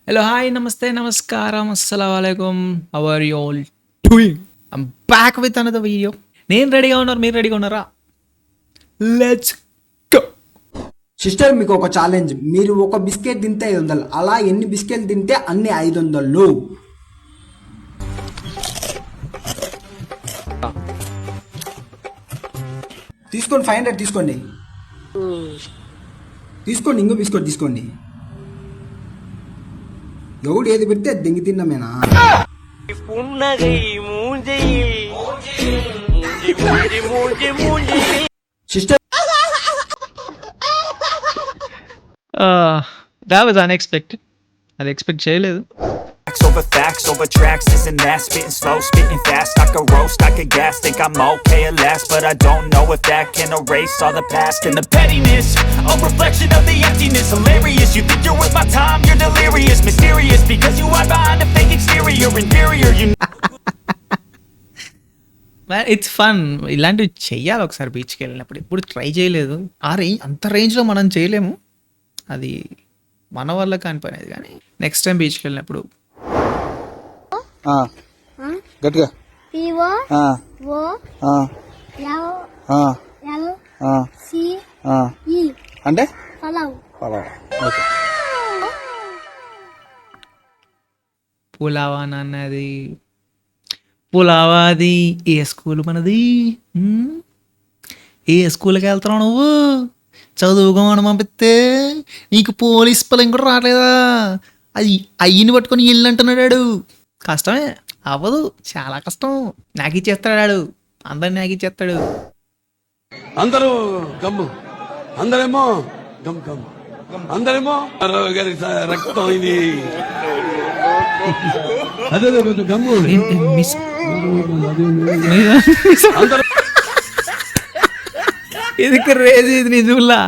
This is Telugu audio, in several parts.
హలో, హాయ్, నమస్తే, నమస్కారం, అస్సలాముఅలైకుం. How are you all doing? I'm back with another video. నేను రెడీగా ఉన్నారు, మీరు రెడీగా ఉన్నారా? Let's go. సిస్టర్, మీకు ఒక ఛాలెంజ్. మీరు ఒక బిస్కెట్ తింటే 500, అలా ఎన్ని బిస్కెట్ తింటే అన్ని 500. తీసుకోండి, 500 తీసుకోండి. తీసుకోండి, ఇంకో బిస్కెట్ తీసుకోండి. ఎవడు ఏది పెడితే దెంగి తిన్నామేనా? Sister, that was unexpected. అది ఎక్స్పెక్ట్ చేయలేదు. Over facts, over tracks, this and that. Spitting slow, spitting fast. I could roast, I could gas. Think I'm okay at last, but I don't know if that can erase all the past. And the pettiness, a reflection of the emptiness. Hilarious, you think you're worth my time, you're delirious. Mysterious, because you hide behind a fake exterior. Inferior, you it's fun. ఇలాంటివి చెయ్యాలి ఒకసారి బీచ్కి వెళ్ళినప్పుడు. ఇప్పుడు ట్రై చేయలేదు. అంత రేంజ్లో మనం చేయలేము, అది మన వల్ల కాని పని అది. కానీ నెక్స్ట్ టైం బీచ్కి వెళ్ళినప్పుడు గట్టిగా అంటే పులావా అన్నది, పులావాది. ఏ స్కూల్ మనది? ఏ స్కూల్కి వెళ్తున్నావు నువ్వు? చదువుకోమని పంపిస్తే నీకు పోలీస్ పలం కూడా రావట్లేదా? అది అయ్యిని పట్టుకొని ఇల్లు అంటున్నాడు. కష్టమే, అవ్వదు, చాలా కష్టం. నాకు ఇచ్చేస్తాడు, అందరిని నాకు ఇచ్చేస్తాడు. అందరూ గమ్ము, అందరేమో గమ్ గమ్, అందరేమో గారి రక్తం ఇది. అదే కొంచెం గమ్ము. ఇది క్రేజీ, ఇది నిజంలా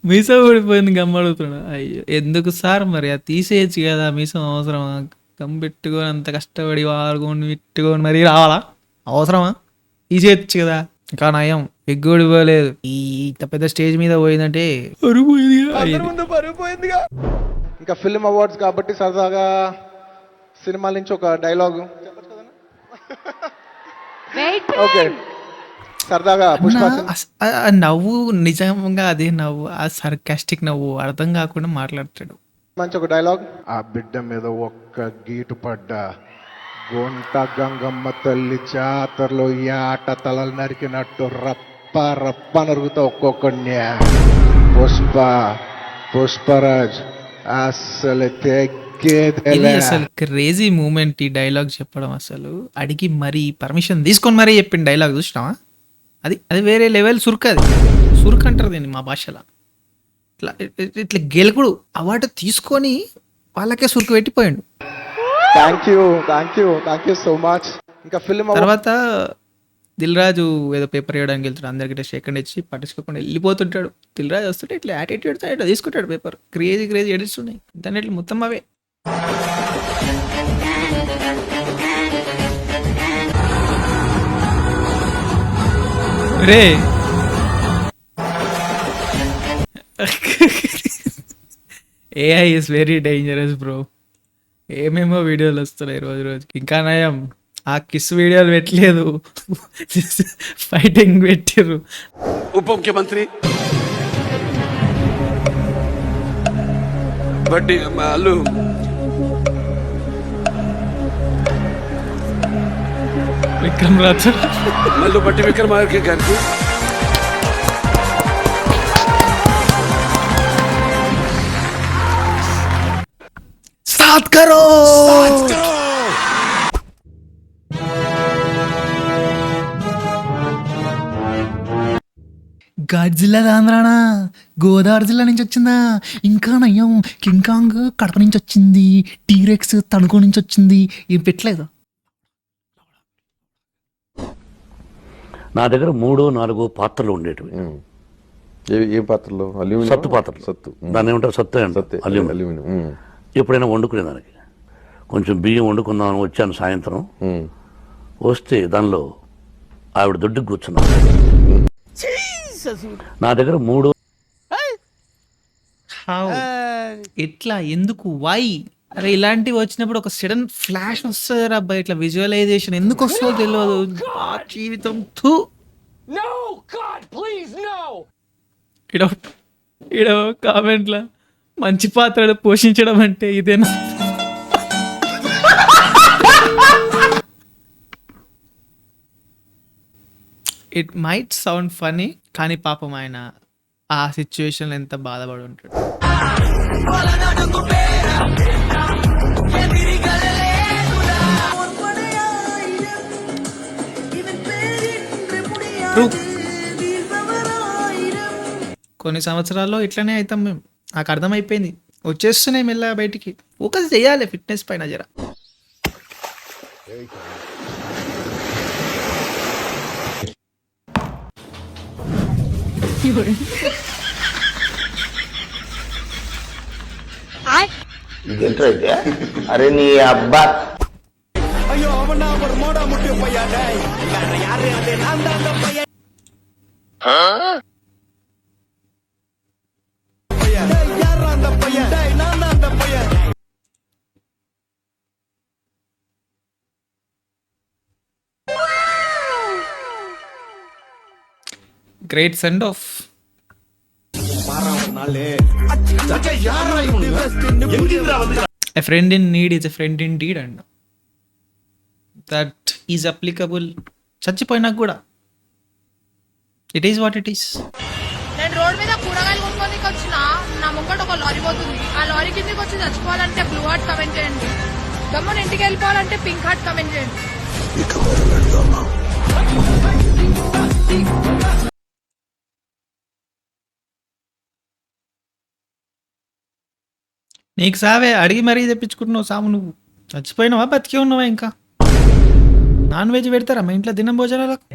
మీసం ఊడిపోయింది. గమ్ అడుగుతున్నా. అయ్యో, ఎందుకు సార్ మరి అది తీసేయచ్చు కదా, మీసం అవసరమా? గమ్ పెట్టుకొని అంత కష్టపడి వాడుకొని పెట్టుకొని మరీ రావాలా? అవసరమా? తీసేయచ్చు కదా. ఇంకా నయం ఎగ్గు ఊడిపోలేదు. ఈ ఇంత పెద్ద స్టేజ్ మీద పోయిందంటే పరుపోయిందిగా. ఇంకా ఫిల్మ్ అవార్డ్స్ కాబట్టి సరదాగా సినిమాల నుంచి ఒక డైలాగ్ ఓకే, సరదాగా నవ్వు నిజంగా అదే నవ్వు, ఆ సర్కాస్టిక్ నవ్వు అర్థం కాకుండా మాట్లాడతాడు. మంచి ఒక డైలాగ్. ఆ బిడ్డ మీద ఒక్క గీటు పడ్డా గొంట గంగమ్మ తల్లి జాతరలో ఈ ఆట తలలు నరికినట్టు రప్ప రప్ప నరుగుతా ఒక్కొక్కడిని. పుష్పరాజ్ అసలు ఇది అసలు క్రేజీ మూమెంట్. ఈ డైలాగ్ చెప్పడం అసలు అడిగి మరీ పర్మిషన్ తీసుకొని మరీ చెప్పిన డైలాగ్ చూసినావా? అది వేరే లెవెల్ సురుకు. అది సురుకు అంటారు దీన్ని మా భాషలో. ఇట్లా గెలుకుడు అవార్డు తీసుకొని వాళ్ళకే సురుకు పెట్టిపోయాడు. Thank you so much. ఇంకా ఫిల్మ్ తర్వాత దిల్ రాజు ఏదో పేపర్ ఇవ్వడానికి వెళ్తాడు, అందరికీ సెకండ్ ఇచ్చి పట్టించుకోకుండా వెళ్ళిపోతుంటాడు. దిల్ రాజు వస్తుంటే ఇట్లా యాటిట్యూడ్ ఇట్లా తీసుకుంటాడు పేపర్. క్రేజీ ఎడిట్స్ ఉన్నాయి ఇంటర్నెట్ మొత్తం అవే. రే AI is very dangerous bro. ఏమేమో వీడియోలు వస్తున్నాయి రోజుకి. ఇంకా నయం ఆ కిస్ వీడియోలు పెట్టలేదు, ఫైటింగ్ పెట్టారు. ఉప ముఖ్యమంత్రి బట్టి అల్లు విక్రమ్ రాథోడ్, మళ్ళీ బట్టి విక్రమార్క గారికి స్టార్ట్ కరో. గాడ్జిల్లా ఆంధ్రానా, గోదావరి జిల్లా నుంచి వచ్చిందా? ఇంకా నయ్యం కింకాంగ్ కడప నుంచి వచ్చింది, టీరెక్స్ తణుకు నుంచి వచ్చింది. ఏం పెట్టలేదు. నా దగ్గర 3-4 పాత్రలు ఉండేటివి. ఏ పాత్రలో? సత్తు పాత్రలు. సత్తు, దాన్ని ఏమంటారు? సత్తు అంటే అల్యూమినియం. ఎప్పుడైనా వండుకునేదానికి కొంచెం బియ్యం వండుకుందామని వచ్చాను సాయంత్రం. వస్తే దానిలో ఆవిడ దొడ్డుకు కూర్చున్నాను. నా దగ్గర 3 ఎట్లా, ఎందుకు, వై? అరే ఇలాంటివి వచ్చినప్పుడు ఒక సడన్ ఫ్లాష్ వస్తుంది రా అబ్బాయి, ఇట్లా విజువలైజేషన్ ఎందుకు వస్తుందో తెలియదు. ఆ జీవితం థూ. ఇడ కామెంట్ల మంచి పాత్రలు పోషించడం అంటే ఇదేనా? ఇట్ మైట్ సౌండ్ ఫనీ, కానీ పాపం ఆయన ఆ సిచ్యువేషన్లో ఎంత బాధపడి ఉంటాడు. True. కొన్ని సంవత్సరాల్లో ఇట్లనే అవుతాం మేము, నాకు అర్థమైపోయింది. వచ్చేస్తున్నాయి మెల్లగా బయటికి. ఫోకస్ చేయాలి ఫిట్నెస్ పైన జర. అరే నీ అబ్బా great send off. A friend in need is a friend indeed and that is applicable చచ్చిపోయినా కూడా. It is what it is. నేను రోడ్ మీద కూరగాయలు కొనుక్కోనికి వచ్చిన నా ముంగట ఒక లారీ పోతుంది. ఆ లారీ కిందకి వచ్చి చచ్చిపోవాలంటే బ్లూ హార్ట్ కమెంట్ చేయండి. గమ్మని ఇంటికి వెళ్ళిపోవాలంటే పింక్ హార్ట్ కమెంట్ చేయండి. నీకు సావే అడిగి మరీ తెప్పించుకుంటున్నావు సాము. నువ్వు చచ్చిపోయినావా బతికే ఉన్నావా? ఇంకా నాన్ వెజ్ పెడతారా మా ఇంట్లో దినం భోజనాలకు?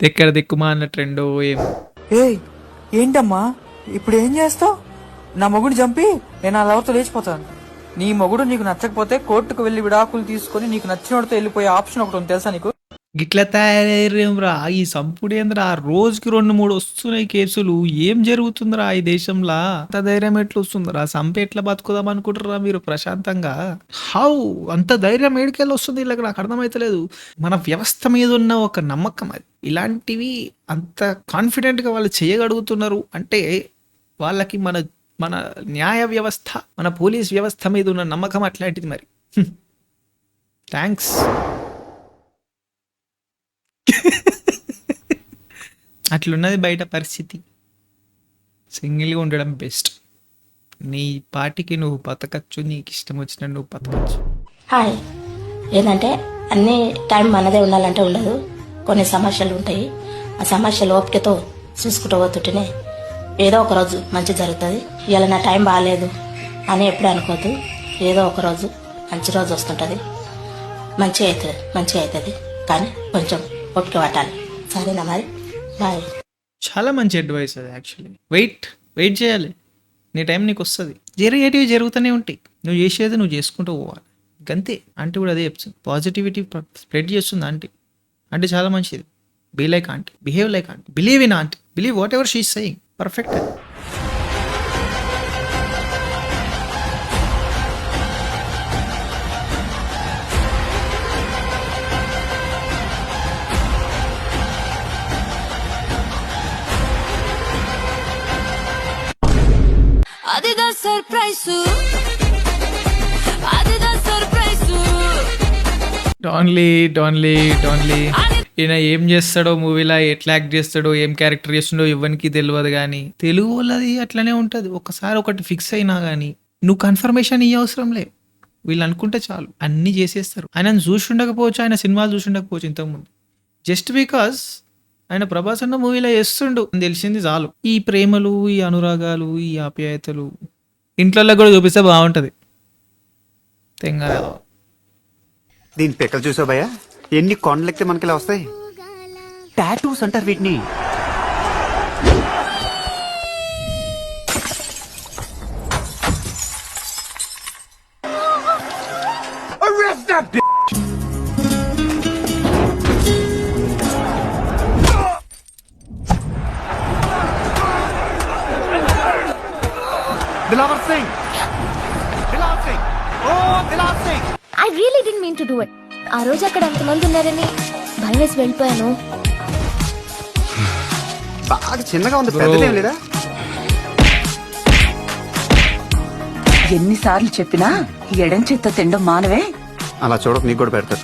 ఎక్కడ దిక్కుమా అన్న ట్రెండో ఏమో. ఏయ్ ఏంటమ్మా ఇప్పుడు ఏం చేస్తావు? నా మొగుడు చంపి నేను ఆ లవర్తో లేచిపోతాను. నీ మొగుడు నీకు నచ్చకపోతే కోర్టుకు వెళ్లి విడాకులు తీసుకొని నీకు నచ్చినోడితో వెళ్ళిపోయే ఆప్షన్ ఒకటి ఉంది, తెలుసా నీకు? గిట్లా తయారయ్యేంరా ఈ సంపుడేంద్రా. రోజుకి 2-3 వస్తున్నాయి కేసులు. ఏం జరుగుతుందిరా ఈ దేశంలో? అంత ధైర్యం ఎట్లా వస్తుందిరా? సంపే ఎట్లా బతుకుదాం అనుకుంటారా మీరు ప్రశాంతంగా? హౌ అంత ధైర్యం ఏడికెళ్ళి వస్తుంది ఇలా? నాకు అర్థమైతలేదు. మన వ్యవస్థ మీద ఉన్న ఒక నమ్మకం అది. ఇలాంటివి అంత కాన్ఫిడెంట్గా వాళ్ళు చేయగలుగుతున్నారు అంటే వాళ్ళకి మన మన న్యాయ వ్యవస్థ, మన పోలీస్ వ్యవస్థ మీద ఉన్న నమ్మకం అట్లాంటిది. మరి థ్యాంక్స్. అట్లున్నది బయట పరిస్థితి. సింగిల్గా ఉండడం బెస్ట్. నీ పాటికి నువ్వు బతకచ్చు, నీకు ఇష్టం వచ్చిన నువ్వు బతకచ్చు. హాయ్, ఏంటంటే అన్ని టైం మనదే ఉండాలంటే ఉండదు. కొన్ని సమస్యలు ఉంటాయి. ఆ సమస్యలు ఓపికతో చూసుకుంటూ పోతుంటేనే ఏదో ఒక రోజు మంచి జరుగుతుంది. ఇవాళ నా టైం బాగాలేదు అని ఎప్పుడు అనుకోవద్దు. ఏదో ఒక రోజు మంచి రోజు వస్తుంటుంది, మంచిగా అవుతుంది. కానీ కొంచెం ఓపిక పట్టాలి. సరేనా మరి? బాయ్. చాలా మంచి అడ్వైస్ అది యాక్చువల్లీ. వెయిట్ చేయాలి. నీ టైం నీకు వస్తుంది. జరిగేటివి జరుగుతూనే ఉంటాయి. నువ్వు చేసేది నువ్వు చేసుకుంటూ పోవాలి. గంతే. ఆంటీ కూడా అదే చెప్తుంది. పాజిటివిటీ స్ప్రెడ్ చేస్తుంది ఆంటీ. అంటే చాలా మంచిది. Be like aunty, behave like aunty, believe in aunty, believe whatever she is saying. Perfect. అదిదా సర్ప్రైజ్, అదిదా సర్ప్రైజ్. డోన్లీ ఈయన ఏం చేస్తాడో మూవీలో, ఎట్లా యాక్ట్ చేస్తాడో, ఏం క్యారెక్టర్ చేస్తుండో ఎవరికి తెలియదు. కానీ తెలుగు వాళ్ళది అట్లనే ఉంటుంది. ఒకసారి ఒకటి ఫిక్స్ అయినా కానీ నువ్వు కన్ఫర్మేషన్ ఇవ్వ అవసరం లే. వీళ్ళు అనుకుంటే చాలు అన్నీ చేసేస్తారు. ఆయన చూసి ఉండకపోవచ్చు, ఆయన సినిమాలు చూసి ఉండకపోవచ్చు ఇంతకుముందు. జస్ట్ బికాస్ ఆయన ప్రభాస్ అన్న మూవీలో చేస్తుండు తెలిసింది చాలు. ఈ ప్రేమలు, ఈ అనురాగాలు, ఈ ఆప్యాయతలు ఇంట్లో కూడా చూపిస్తే బాగుంటుంది. తెంగారావు దీని పెక్కలు చూసావు భయ్యా? ఎన్ని కొండలెక్కితే మనకి ఇలా వస్తాయి. టాటూస్ అంటారు వీటిని. Arrest that bitch! Dilawar Singh! Dilawar Singh! Oh, Dilawar Singh! I really did mean to do it. ఆ రోజు అక్కడ అంతమంది ఉన్నారని భయం వేసి వెళ్ళిపోయాను. బాగా చిన్నగా ఉంది, పెద్దదేం లేదా? ఎన్నిసార్లు చెప్పినా ఎడం చేత్తో తినడం మానవే. అలా చూడక నీకు కూడా పెడతారు.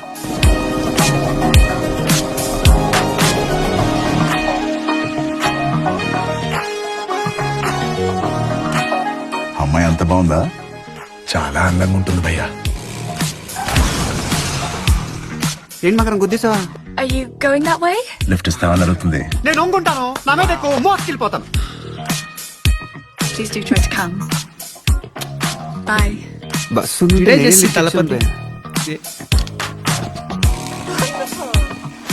అమ్మాయి అంత బాగుందా? చాలా అందంగా ఉంటుంది భయ్యా. ఏంటి మకరం గుద్దేసావా? Are you going that way? Lift ఇస్తామని అడుగుతుంది. నేను ఒంగుంటాను, నా మీద ఎక్కువ మోసుకెళ్ళిపోతాను. Please do try to come. Bye. Bus ఇదే చేసి తలపతి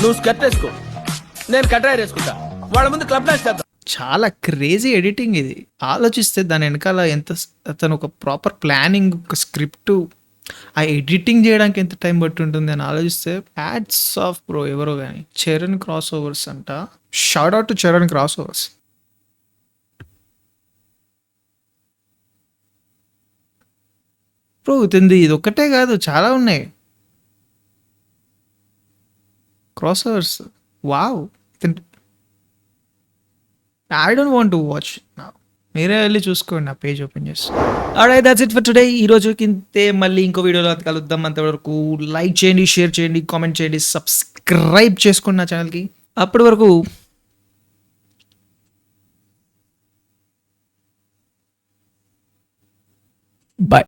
నువ్వు స్కర్ట్ వేసుకో, నేను కట్రాయర్ వేసుకుంటా. వాళ్ళ ముందు క్లబ్ డాన్స్ చేద్దాం. చాలా క్రేజీ ఎడిటింగ్ ఇది. ఆలోచిస్తే దాని వెనకాల ఎంత అతను ఒక ప్రాపర్ ప్లానింగ్, ఒక స్క్రిప్ట్, ఆ ఎడిటింగ్ చేయడానికి ఎంత టైం పట్టి ఉంటుంది అని ఆలోచిస్తే హ్యాట్స్ ఆఫ్ బ్రో. ఎవరో కానీ చరణ్ క్రాస్ ఓవర్స్ అంట. Shout out to Charan cross overs. Bro ఇది ఒక్కటే కాదు, చాలా ఉన్నాయి cross overs. Wow, I don't want to watch నా. మీరే వెళ్ళి చూసుకోండి, నా పేజ్ ఓపెన్ చేసి. Alright, that's it for today. ఈ రోజుకి ఇంతే. మళ్ళీ ఇంకో వీడియోలో కలుద్దాం. అంతవరకు లైక్ చేయండి, షేర్ చేయండి, కామెంట్ చేయండి, సబ్స్క్రైబ్ చేసుకోండి నా ఛానల్కి. అప్పటి వరకు బాయ్.